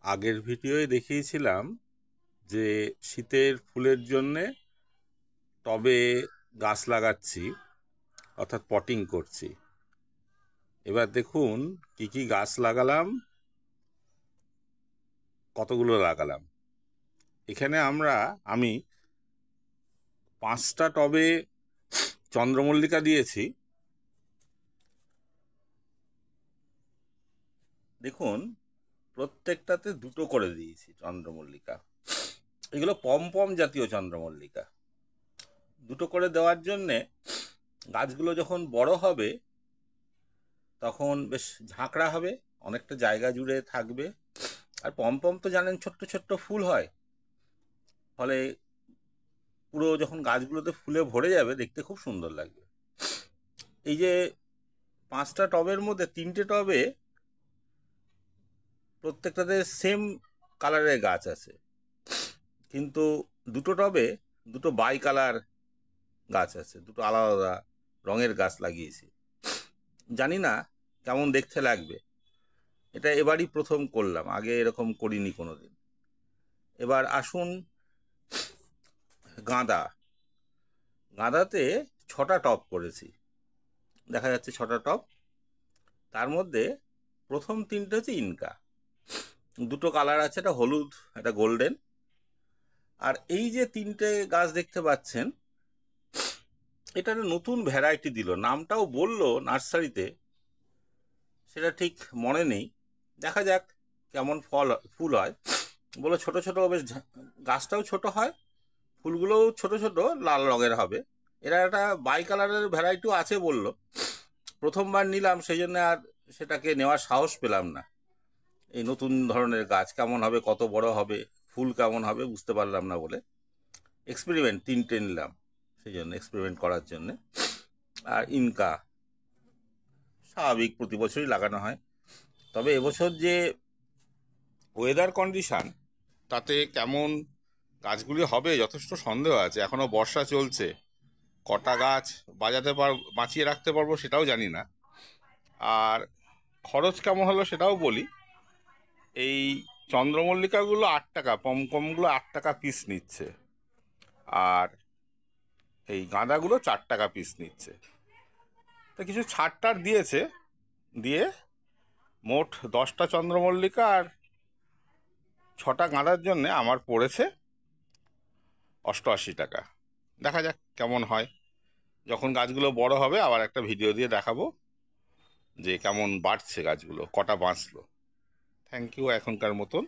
আগের ভিডিওয়ে দেখিয়েছিলাম যে শীতের ফুলের জন্যে টবে গাছ লাগাচ্ছি, অর্থাৎ পটিং করছি। এবার দেখুন কি কি গাছ লাগালাম, কতগুলো লাগালাম। এখানে আমি 5টা টবে চন্দ্রমল্লিকা দিয়েছি। দেখুন প্রত্যেকটাতে 2টো করে দিয়েছি চন্দ্রমল্লিকা। এগুলো পম পম জাতীয় চন্দ্রমল্লিকা। 2টো করে দেওয়ার জন্যে গাছগুলো যখন বড় হবে তখন বেশ ঝাঁকড়া হবে, অনেকটা জায়গা জুড়ে থাকবে। আর পমপম তো জানেন ছোট্ট ছোট্ট ফুল হয়, ফলে পুরো যখন গাছগুলোতে ফুলে ভরে যাবে দেখতে খুব সুন্দর লাগবে। এই যে 5টা টবের মধ্যে 3টে টবে প্রত্যেকটাতে সেম কালারের গাছ আছে, কিন্তু 2টো টবে 2টো বাই কালার গাছ আছে, 2টো আলাদা আলাদা রঙের গাছ লাগিয়েছি। জানি না কেমন দেখতে লাগবে, এটা এবারই প্রথম করলাম, আগে এরকম করিনি কোনোদিন। এবার আসুন গাঁদা। গাঁদাতে 6টা টব করেছি, দেখা যাচ্ছে 6টা টব। তার মধ্যে প্রথম 3টে হচ্ছে ইনকা, 2টো কালার আছে, একটা হলুদ একটা গোল্ডেন। আর এই যে 3টে গাছ দেখতে পাচ্ছেন, এটা একটা নতুন ভ্যারাইটি দিল, নামটাও বললো নার্সারিতে, সেটা ঠিক মনে নেই। দেখা যাক কেমন ফুল হয়। বলে ছোট ছোট বেশ, গাছটাও ছোট হয়, ফুলগুলোও ছোট ছোট লাল রঙের হবে। এরা একটা বাই কালারের ভ্যারাইটিও আছে বললো। প্রথমবার নিলাম, সেই জন্য আর সেটাকে নেওয়ার সাহস পেলাম না। এই নতুন ধরনের গাছ কেমন হবে, কত বড় হবে, ফুল কেমন হবে বুঝতে পারলাম না বলে এক্সপেরিমেন্ট 3টে নিলাম, সেই জন্য এক্সপেরিমেন্ট করার জন্যে। আর ইনকা স্বাভাবিক প্রতি বছরই লাগানো হয়, তবে এবছর যে ওয়েদার কন্ডিশন, তাতে কেমন গাছগুলি হবে যথেষ্ট সন্দেহ আছে। এখনো বর্ষা চলছে, কটা গাছ বাঁচিয়ে রাখতে পারবো সেটাও জানি না। আর খরচ কেমন হলো সেটাও বলি। এই চন্দ্রমল্লিকাগুলো 8 টাকা, পমপমগুলো 8 টাকা পিস নিচ্ছে, আর এই গাঁদাগুলো 4 টাকা পিস নিচ্ছে। তা কিছু ছাড়টার দিয়েছে, দিয়ে মোট 10টা চন্দ্রমল্লিকা আর 6টা গাঁদার জন্য আমার পড়েছে 88 টাকা। দেখা যাক কেমন হয়। যখন গাছগুলো বড় হবে আবার একটা ভিডিও দিয়ে দেখাবো যে কেমন বাড়ছে গাছগুলো, কটা বাঁচলো। থ্যাংক ইউ এখনকার মতন।